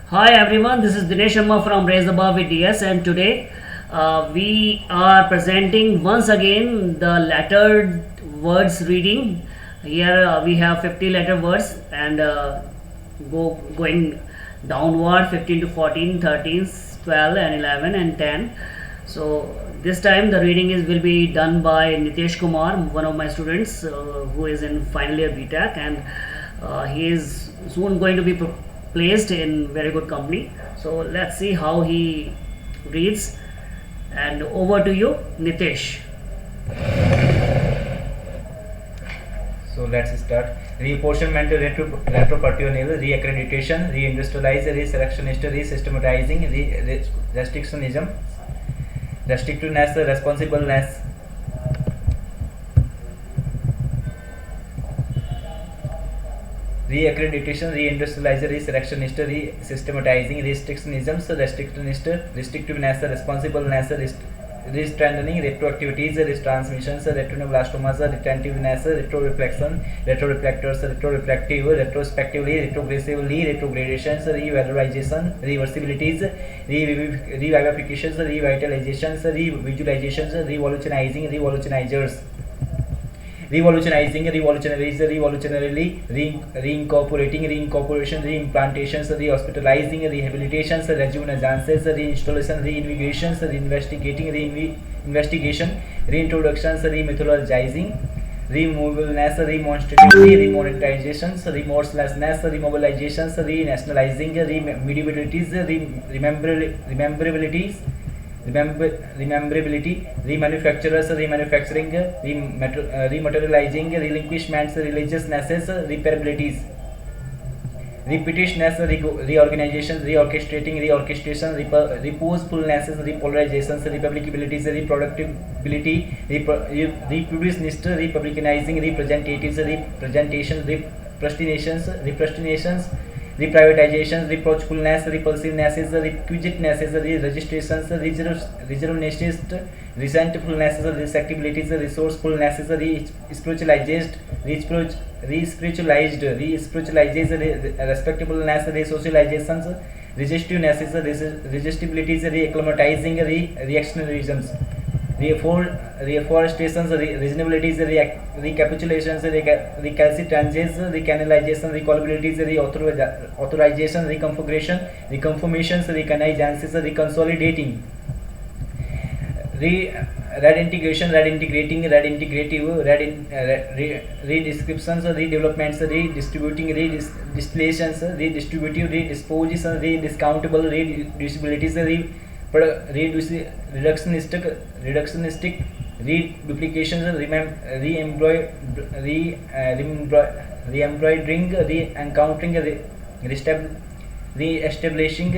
Hi everyone, this is Dinesh Sharma from Raise Above with DS, and today we are presenting once again the lettered words reading. Here we have 50 letter words and going downward 15 to 14, 13, 12 and 11 and 10. So this time the reading is will be done by Nitesh Kumar, one of my students who is in final year BTech, and he is soon going to be placed in very good company. So let's see how he reads. And over to you, Nitesh. So let's start. Reapportionment, retro-paternal, re-accreditation, re-industrialize, re-selectionist, re-systematizing, restrictionism, restrictiveness, responsibleness, re-accreditation, re-industrialize, re-selectionist, re-systematizing, restrictionism, restrictiveness, responsibleness, re-strengthening, retroactivities, retransmissions, retinoblastomas, retentiveness, retroreflection, retroreflectors, retroreflective, retrospectively, retrogressively, retrogradations, revalorization, reversibilities, revivifications, revitalizations, revisualizations, revolutionizing, revolutionizers, revolutionize, revolutionarily, reincorporating, reincorporation, reimplantations, rehospitalizing, rehabilitations, rejuvenescences, reinstallation, reinvigorations, reinvestigating, reinvestigation, reintroductions, remythologizing, removableness, remonstratively, remonetizations, remorselessness, remobilizations, renationalizing, remediabilities, rememberabilities, rememberability, remanufacturers, remanufacturing, rematerializing, relinquishments, religiousnesses, repairabilities, repetitionness, reorganization, reorchestrating, reorchestration, reposefulnesses, repolarizations, republicabilities, reproductibility, reproducenist, republicanizing, representatives, representation, reprostinations, reprivatizations, reproachfulness, repulsivenesses, requisitenesses, re-registrations, reservationist, resentfulnesses, resectabilities, resourcefulnesses, re-spiritualized, re-spiritualized, re-spiritualizes, respectableness, re-socializations, resistivenesses, resistibilities, re-acclimatizing, reactionarisms, reforestations, reasonabilities, recapitulations, recalcitrances, recanalizations, recallabilities, reauthorization, reconfiguration, reconfirmations, reconnaissances, reconsolidating, redintegration, redintegrating, redintegrative, redescriptions, redevelopments, redistributing, redisplations, redistributive, redispositions, rediscountable, reducibilities, reductionistic, reduplications, re-embroidering, re-encountering, re-establishing,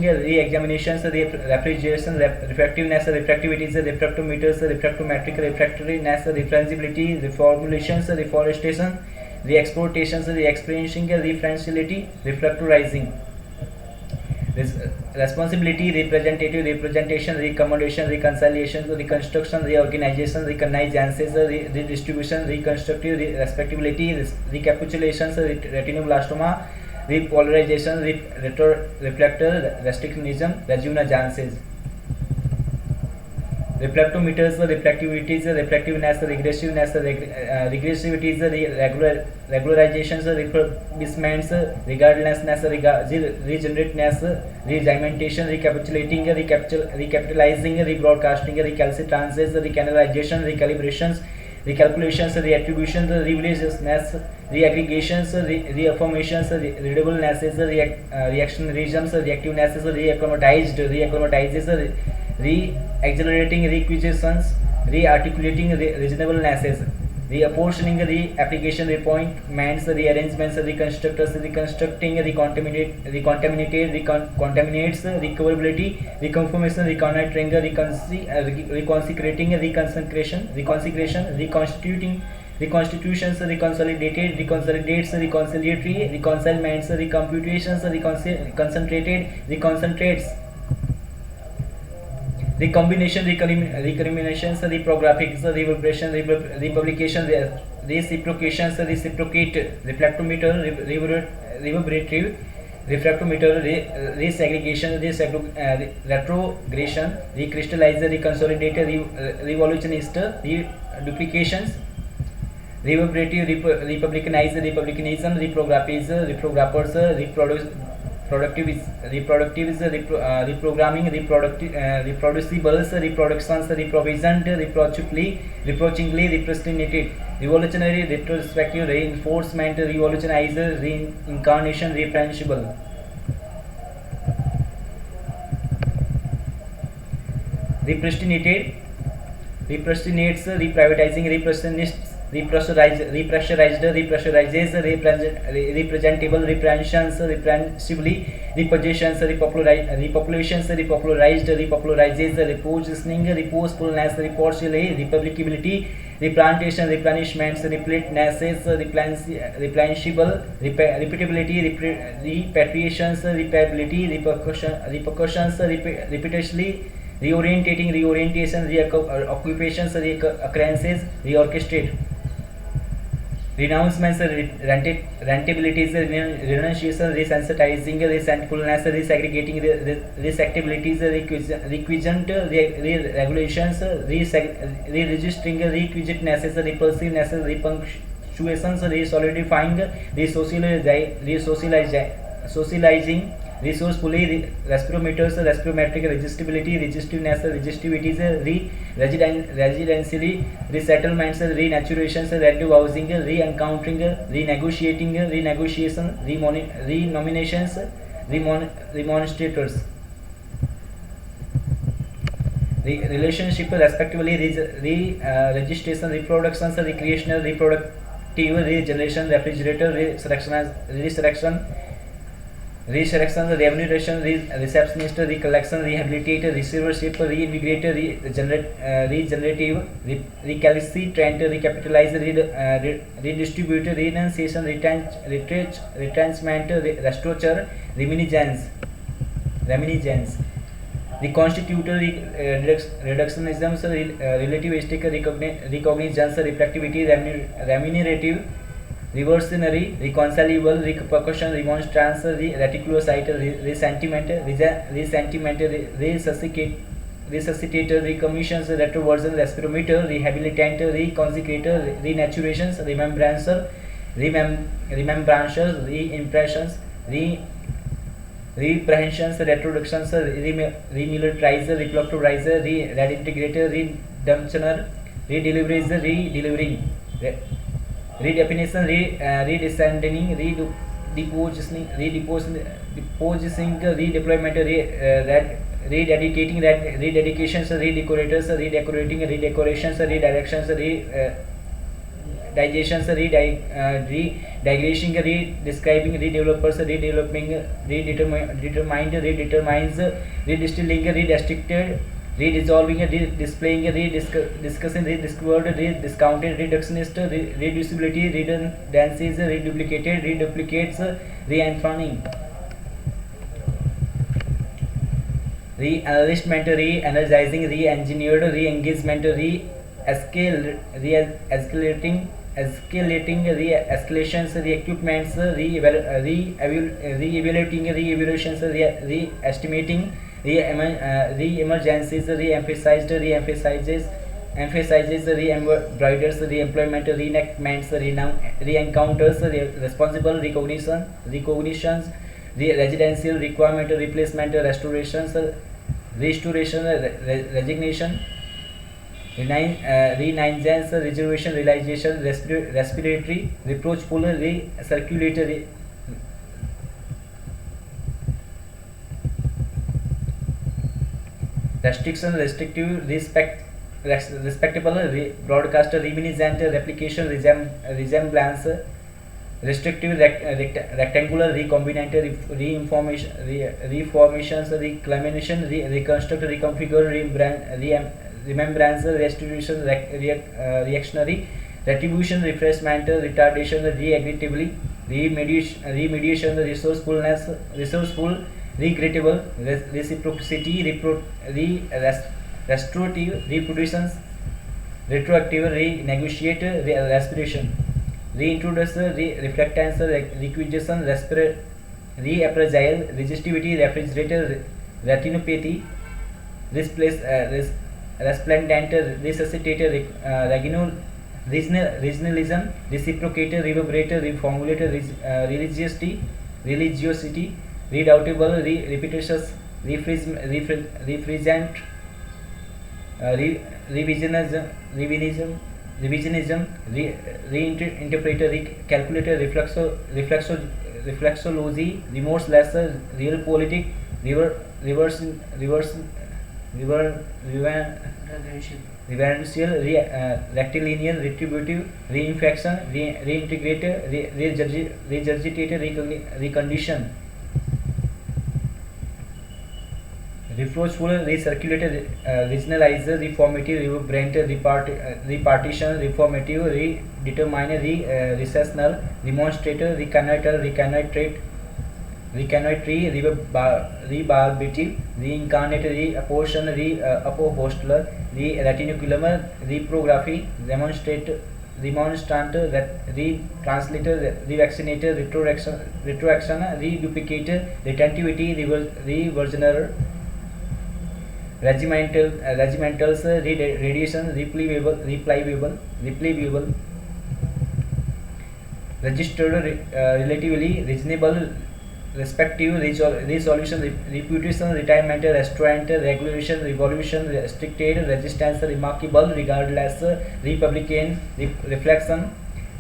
re-examinations, refrigeration, refractiveness, refractivities, refractometers, refractometric, refractoriness, referensibility, reformulations, reforestation, re-exportations, re-experiencing, referentiality, refractorizing, responsibility, representative, representation, recommendation, reconciliation, reconstruction, reorganization, recognizances, redistribution, reconstructive, respectability, recapitulations, retinoblastoma, repolarization, retroreflector, restrictionism, rejuvenescences, reflectometers, reflectivities, reflectiveness, regressiveness, regressivities, regularizations, refurbishments, regardlessness, regenerateness, regimentation, recapitulating, recapitalizing, rebroadcasting, recalcitrances, recanalization, recalibrations, recalculations, reattributions, revisiousness, reaggregations, reaffirmations, readablenesses, reactionarisms, reactivenesses, reacclimatizes, re-accelerating, requisitions, re-articulating, reasonablenesses, reapportioning, re-application, reappointments, rearrangements, reconstructors, reconstructing, recontaminated, contaminates, recoverability, reconfirmation, reconnoitering, reconsecrating, reconsecration, reconstituting, reconstitutions, reconsolidated, reconsolidates, reconciliatory, reconcilements, recomputations, reconcentrated, reconcentrates, recombination, recriminations, reprographics, reverberation, republication, reciprocations, reciprocate, reflectometer, reverberative, refractometer, resegregation, retrogression, recrystallizer, reconsolidator, revolutionist, reduplications, reverberative, republicanizer, republicanism, reprographers, reprogramming, reproducibles, reproductions, reprovisioned, reproachingly, repristinated, revolutionary, retrospective, reinforcement, revolutionizer, reincarnation, replenishable. Repristinated, repristinates, reprivatizing, repressionists, repressurized, repressurizes, representable, reprehensions, reprehensively, repossessions, repopulations, repopularized, repopularizes, repositioning, reposefulness, reportulate, republicability, replantation, replenishments, repletenesses, replenishable, repeatability, repatriations, repairability, repercussions, repetitiously, reorientating, reorientation, reoccupations, reoccurrences, reorchestrate, renouncements, rentabilities, renunciation, resensitizing, resentfulness, resegregating, resectabilities, requisite, regulations, re-registering, requisitenesses, repulsiveness, repunctuations, resolidifying, socializing, resourcefully, respirometers, respirometric, resistibility, resistiveness, resistivities, residentially, resettlements, renaturations, relative housing, re-encountering, renegotiating, renegotiation, renominations, remonstrators. Relationship, respectively, registration, reproductions, recreational, reproductive, regeneration, refrigerator, resurrection, remuneration, receptionist, recollection, rehabilitate, receivership, reinvigorate, regenerative, recalcitrant, recapitalize, redistribute, renunciation, retrenchment, restructure, reminiscence, reconstitute, reductionism, relativistic, recognizance, reflectivity, remunerative, reversionary, reconcilable, repercussion, remonstrance, reticulocyte, resentiment, resuscitate, recommissions, retroversion, respirometer, rehabilitant, reconsecrator, renaturations, remembrancer, remembrancers, reimpressions, reprehensions, retroductions, remilitarizer, reploctorizer, redintegrator, redemptioner, redeliverizer, redelivering, redefinition, redescending, redeposing, redeployment, rededicating, rededications, redecorators, redecorating, redecorations, redirections, redigestions, redigression, redescribing, redevelopers, redeveloping, redetermined, redetermines, redistilling, redistricted, redissolving, redisplacing, rediscussing, rediscovered, rediscounted, reductionist, reducibility, redundancies, reduplicated, reduplicates, re-enthroning, re-enlistment, re-energizing, re-engineered, re-engagement, escalating, re-escalations, re-equipments, re-evaluating, re-evaluations, re-estimating, re-emergencies, re-emphasizes, re-embroiders, re-employment, reenactments, re-encounters, responsible, recognitions, residential, requirement, replacement, restorations, restoration, resignation, renigence, reservation, realization, respiratory, reproachful, recirculatory, restriction, restrictive, respectable, broadcaster, reminiscent, replication, resemblance, restrictive, rectangular, recombinant, reformations, reclamation, reconstruct, reconfigure, remembrance, restitution, reactionary, retribution, refreshment, retardation, re-aggregatively, remediation, resourceful, regrettable, reciprocity, restorative, reproductions, retroactive, renegotiate, respiration, reintroduce, reflectance, requisition, reappraisal, resistivity, refrigerator, retinopathy, resplendent, resuscitator, regionalism, reciprocator, reverberator, reformulator, religiosity, redoubtable, repetitious, refrigerant, revisionism, reinterpreter, recalculator, reflexology, remorseless, realpolitik, reverse, reverse, reverential, rectilinear, retributive, reinfection, reintegrator, regurgitator, recondition, reproachful, recirculator, regionalizer, reformative, rebranded, repartition, reformative, redeterminer, recessional, remonstrator, reconnoitrate, rebarbative, reincarnator, reapportion, reapostler, retiniculum, reprography, remonstrant, retranslator, revaccinator, retroaction, reduplicator, retentivity, reversioner, regimentals, radiation, replayable, registered, relatively, reasonable, respective, resolution, reputation, retirement, restaurant, regulation, revolution, restricted, resistance, remarkable, regardless, republican, reflection,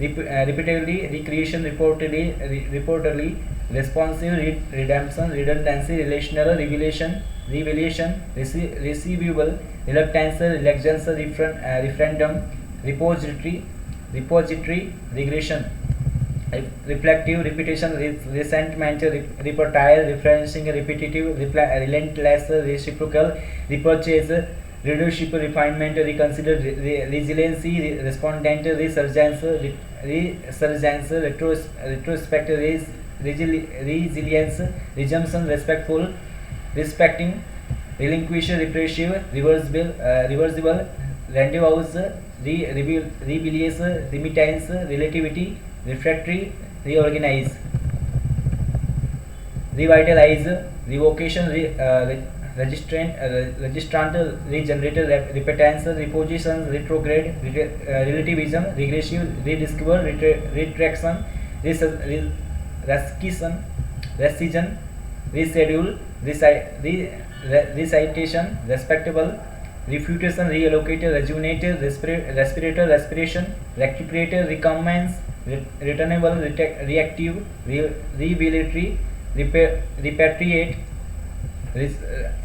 repeatedly, recreation, reportedly, responsive, redemption, redundancy, relational, revelation, receivable, reluctance, reluctance, referendum, repository, regression, reflective, repetition, resentment, repertile, referencing, repetitive, relentless, reciprocal, repurchase, leadership, refinement, reconsider, resiliency, respondent, resurgence, retrospect, resilience, resumption, respectful, respecting, relinquish, repressive, reversible, rendezvous, rebellious, remittance, relativity, refractory, reorganize, revitalize, revocation, registrant, regenerator, repentance, reposition, retrograde, relativism, regressive, rediscover, retraction, rescission, reschedule, recitation, respectable, refutation, reallocate, rejuvenate, respirator, respiration, recuperator, recommence, returnable, reactive, revelatory, repatriate,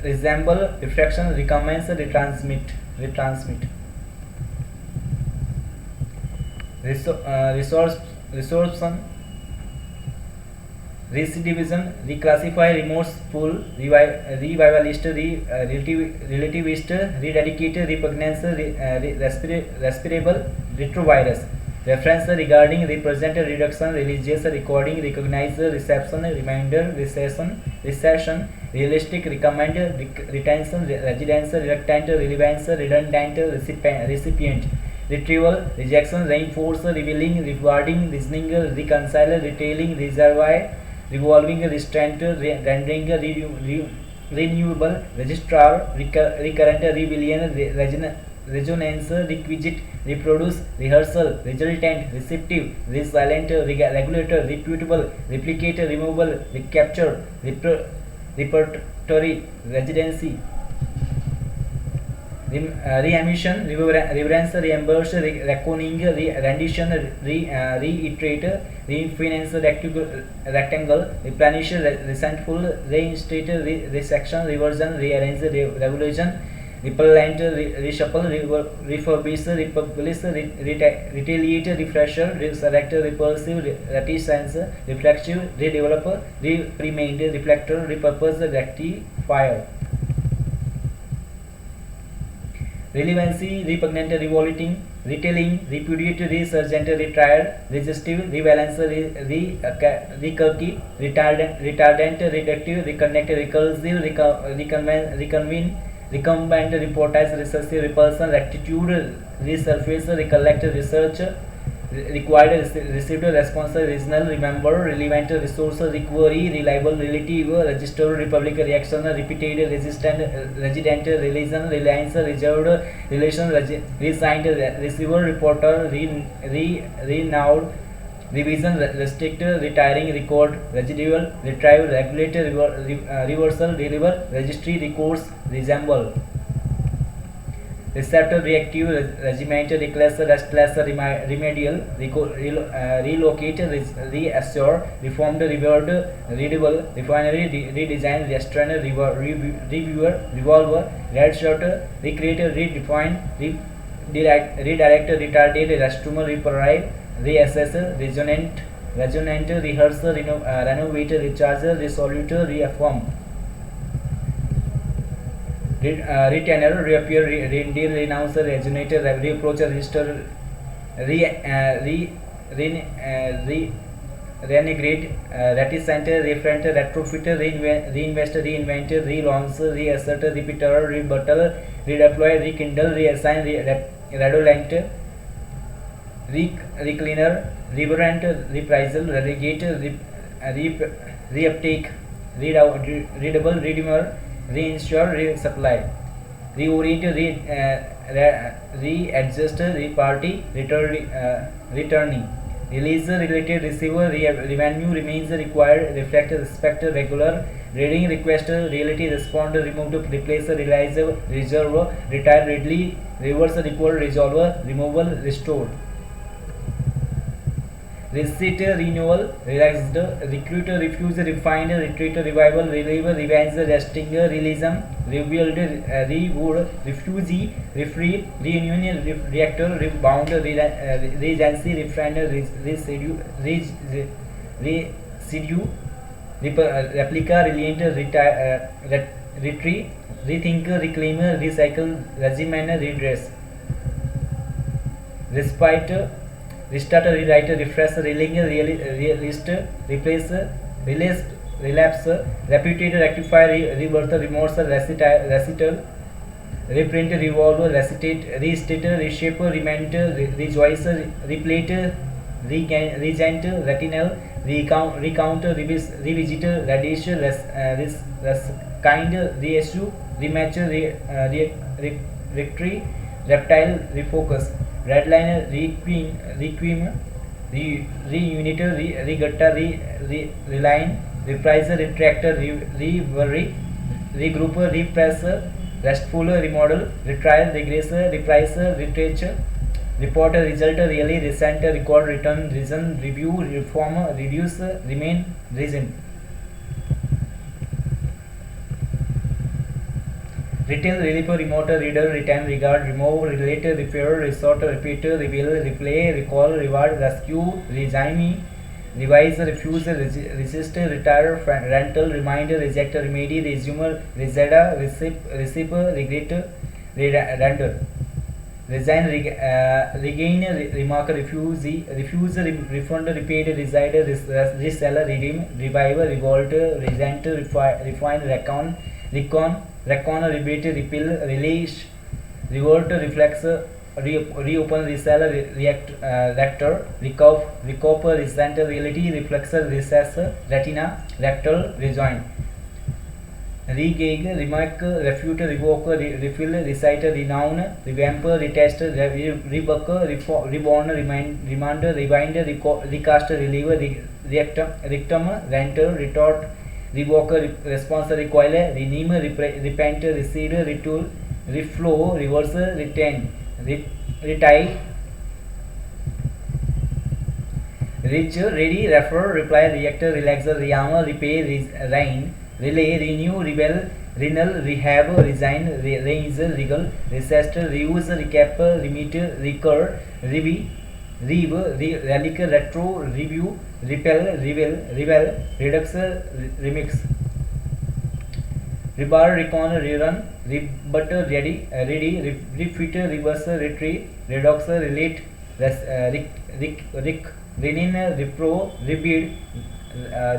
resemble, refraction, recommence, retransmit, resorption, recidivism, reclassify, remorseful, revivalist, relativist, rededicate, repugnance, respirable, retrovirus, reference regarding, represent, reduction, religious, recording, recognize, reception, reminder, recession, realistic, recommend, retention, residence, reluctant, relevance, redundant, recipient, retrieval, rejection, reinforce, revealing, rewarding, reasoning, reconcile, retailing, reservoir, revolving, restraint, rendering, renewable, registrar, recurrent, rebellion, resonance, requisite, reproduce, rehearsal, resultant, receptive, resilient, regulator, reputable, replicate, removable, recapture, repertory, residency, reemission, reverence, reimburse, reckoning, rendition, reiterate, refinance, rectangle, replenish, resentful, reinstate, resection, reversion, rearrange, revolution, repellent, reshuffle, refurbish, republish, retaliate, refresher, resurrect, repulsive, reticence, reflexive, redevelop, reprimand, reflector, repurpose, rectifier, relevancy, repugnant, revolting, retailing, repudiate, resurgent, retired, resistive, rebalance, recurky, retardant, reductive, reconnect, recursive, reconvene, recumbent, reportize, recessive, repulsion, rectitude, resurface, recollect, research, required received response regional remember relevant resource recovery reliable relative register republic reaction repeated resistant resident relation reliance reserved relation resigned receiver reporter renowned revision restrict retiring record residual retrieve regulate reversal deliver registry records resemble receptor reactive regiment declares restless remedial relocate reassure reformed revered readable refinery redesign restrain reviewer revolver red shirt recreate redefine redirect retarded restroom reprive reassess resonant rehearse renovate recharge resolute reaffirm retainer, reappear, reindeer, renouncer, resonator, reapproach, register, renegade, reticent, refront, retrofit, reinvest, reinvent, relaunch, reassert, repeater, rebuttal, redeploy, rekindle, reassign, redolent, recleaner, reverent, reprisal, relegate, reuptake, readable, redeemer, reinsure, resupply, reorient, readjust, reparty, returning, release related receiver, revenue remains required, reflect, respect, regular, reading request, reality, respond, removed, replace, realize, reserve, retire, readily, reverse, recall, resolve, removal, restore. Receipt, renewal, relaxed, recruit, refuse, refine, retreat, revival, relieve, revenge, resting, realism, rebuild, reward, refugee, refree, reunion, reactor, rebound, regency, refrain, residue, replica, reliant, retreat, rethink, reclaim, recycle, regimen, redress, respite, restart, rewrite, refresh, reling, realist, replace, release, relapse, reputate, rectify, rebirth, remorse, recital, reprint, revolve, recitate, restate, reshape, remand, rejoice, replate, regent, retinal, recount, revisit, radish, kind, reissue, rematch, victory, reptile, refocus, redline, requiem, reuniter, regutta, reline, reprise, retractor, reworry, regrouper, repress, restful, remodel, retrial, regress, reprise, retreat, report, result, really, resent, record, return, reason, review, reform, reduce, remain, reason. Retail, relief, remote, reader, retain, regard, remove, relate, refer, resort, repeat, reveal, replay, recall, reward, rescue, resign, revise, refuse, resist, retire, rental, reminder, reject, remedy, resume, reseda, receive, regret, render, resign, regain, remark, refuse, refund, repaid, reside, resell, redeem, revive, revolt, resent, refine, recon, rebate, repeal, release, revert, reflex, reopen, resell, rector, recouper, resent, reality, reflexor, recess, retina, rectal, rejoin, regag, remark, refute, revoke, refill, recite, renown, revamp, retest, rebuck, reborn, remind, rewind, recast, relieve, rectum, renter, retort, revoke, response, recoil, reneem, repent, recede, retool, reflow, reverse, retain, retie, reach, ready, refer, reply, reactor, relaxer, rearm, repay, reign, relay, renew, rebel, renal, rehab, resign, raise, regal, recessed, reuse, recap, remit, recur, reeve, relic, retro, review, repel, revel, redux, remix, rebar, recon, rerun, rebut, ready, refit, reverse, retreat, redox, relate, renin, repro, rebuild,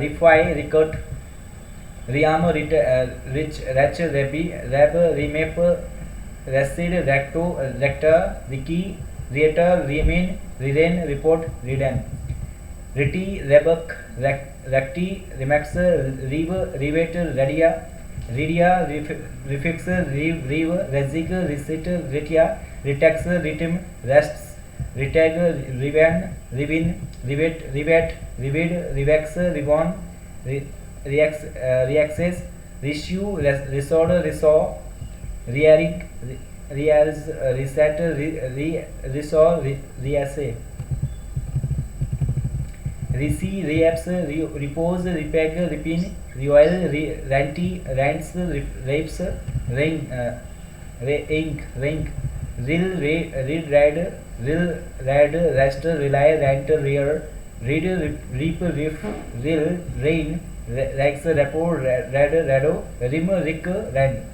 refi, recut, rearm, rich, ratch, rab, remap, recede, recto, recta, wiki, Reator, remain, reden, report, reden. Reti, rebuk, recti, remexer, revator, redia, redia, refixer, rever, resiger, reciter, retia, retexer, ritim, rests, retagger, revan, revin, revet, revid, revexer, revon, reaccess, reissue, resorder, resor, rearing, reals, resetter, resor, reassay. Reci, reapse, repose, repeg, repin, reoil, ranty, rants, rapes, ring, ink, ring, read, rad, raster, rely, ranter, rear, read, reap, riff, rill, rain, rax, rapport, rado, rim, rick, ran.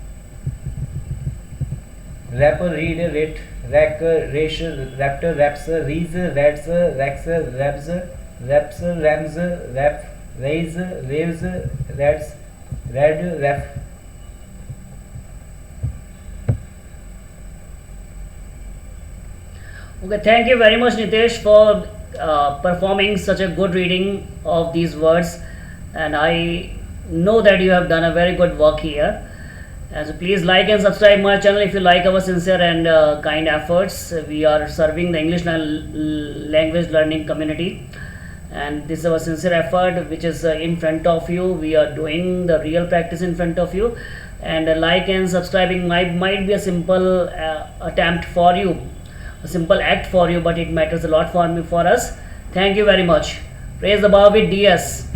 Rapper, read, rat, rack, rash, raptor, raps, rees, rats, rax, rabs, raps, rams, rap, raise, raves, rats, rad, rap. Okay, thank you very much, Nitesh, for performing such a good reading of these words, and I know that you have done a very good work here. And so please like and subscribe my channel if you like our sincere and kind efforts. We are serving the English language learning community, and this is our sincere effort which is in front of you. We are doing the real practice in front of you, and like and subscribing might be a simple attempt for you, a simple act for you, but it matters a lot for me, for us. Thank you very much. Praise the bar with DS.